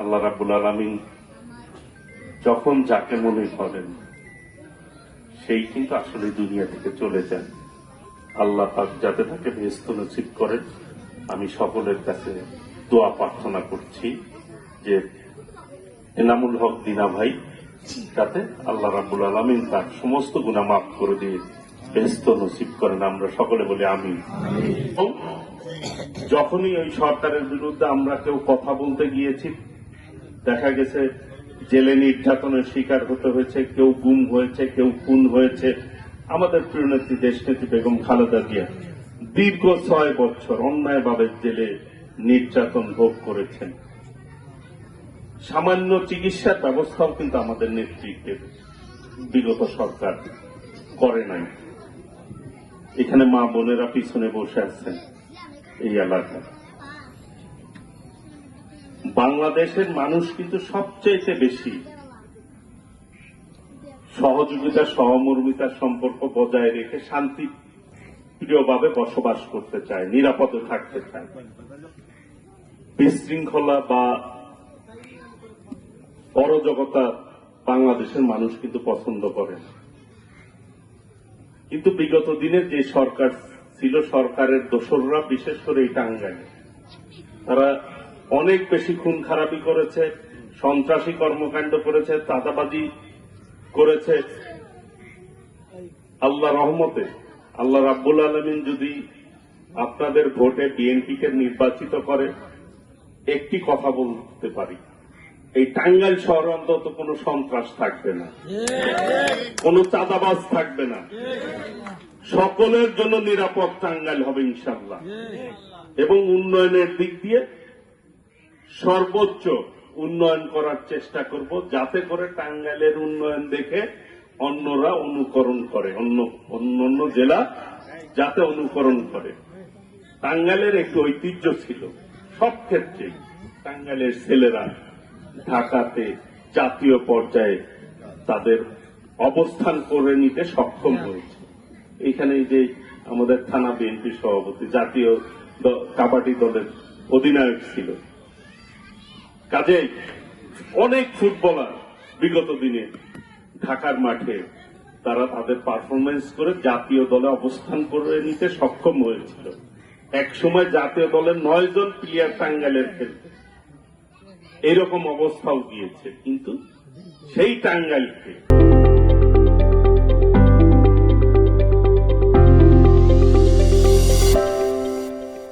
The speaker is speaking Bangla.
আল্লাহ রাব্বুল আলামিন যখন যাকে মনে করেন সেই কিন্তু আসলে দুনিয়া থেকে চলে যান। আল্লাহ পাক যাতে তাকে বেহেশত নসিব করেন, আমি সকলের কাছে দোয়া প্রার্থনা করছি যে এনামুল হক দিনা ভাই যাতে আল্লাহ রাব্বুল আলামিন তার সমস্ত গুনাহ মাফ করে দিয়ে বেহেশত নসিব করেন। আমরা সকলে বলি আমিন। যখনই ওই সরকারের বিরুদ্ধে আমরা কেউ কথা বলতে গিয়েছি, দেখা গেছে জেলে নির্যাতনের শিকার হতে হয়েছে, কেউ গুম হয়েছে, কেউ খুন হয়েছে। আমাদের প্রিয় নেত্রী দেশনেত্রী বেগম খালেদা জিয়া দীর্ঘ 6 বছর অন্যায়ভাবে জেলে নির্যাতন ভোগ করেছেন। সামান্য চিকিৎসার ব্যবস্থাও কিন্তু আমাদের নেতৃত্বের বিগত সরকার করে নাই। এখানে মা বোনেরা পিছনে বসে আছেন। এই এলাকায় বাংলাদেশের মানুষ কিন্তু সবচেয়ে বেশি সহযোগিতা সহমর্মিতার সম্পর্ক বজায় রেখে শান্তি প্রিয়ভাবে বসবাস করতে চায়, নিরাপদে থাকতে চায়। বিশৃঙ্খলা বা অরাজকতা বাংলাদেশের মানুষ কিন্তু পছন্দ করে না। কিন্তু বিগত দিনের যে সরকার ছিল, সরকারের দোসররা বিশেষ করে এই টাঙ্গাইলে তারা অনেক বেশি খুন খারাপি করেছে, সন্ত্রাসী কর্মকাণ্ড করেছে, চাঁদাবাজি করেছে। আল্লাহ রহমতে আল্লাহ রাব্বুল আলামিন যদি আপনাদের ভোটে বিএনপিকে নির্বাচিত করে, একটি কথা বলতে পারি, এই টাঙ্গাইল শহরে অন্তত কোনো সন্ত্রাস থাকবে না, কোনো চাঁদাবাজ থাকবে না। সকলের জন্য নিরাপদ টাঙ্গাইল হবে ইনশাআল্লাহ। এবং উন্নয়নের দিক দিয়ে সর্বোচ্চ উন্নয়ন করার চেষ্টা করব, যাতে করে টাঙ্গাইলের উন্নয়ন দেখে অন্যরা অনুকরণ করে, অন্য জেলা যাতে অনুকরণ করে। টাঙ্গাইলের একটি ঐতিহ্য ছিল, সব ক্ষেত্রে টাঙ্গাইলের ছেলেরা ঢাকাতে জাতীয় পর্যায়ে তাদের অবস্থান করে নিতে সক্ষম হয়েছে। এখানে যে আমাদের থানা বিএনপি সভাপতি জাতীয় কাবাডি দলের অধিনায়ক ছিল, কাজেই অনেক ফুটবলার বিগত দিনে ঢাকার মাঠে তারা তাদের পারফরমেন্স করে জাতীয় দলে অবস্থান করে নিতে সক্ষম হয়েছিল। এক সময় জাতীয় দলের 9 জন প্লেয়ার টাঙ্গাইলের খেলতে, এরকম অবস্থাও গিয়েছে। কিন্তু সেই টাঙ্গাইলকে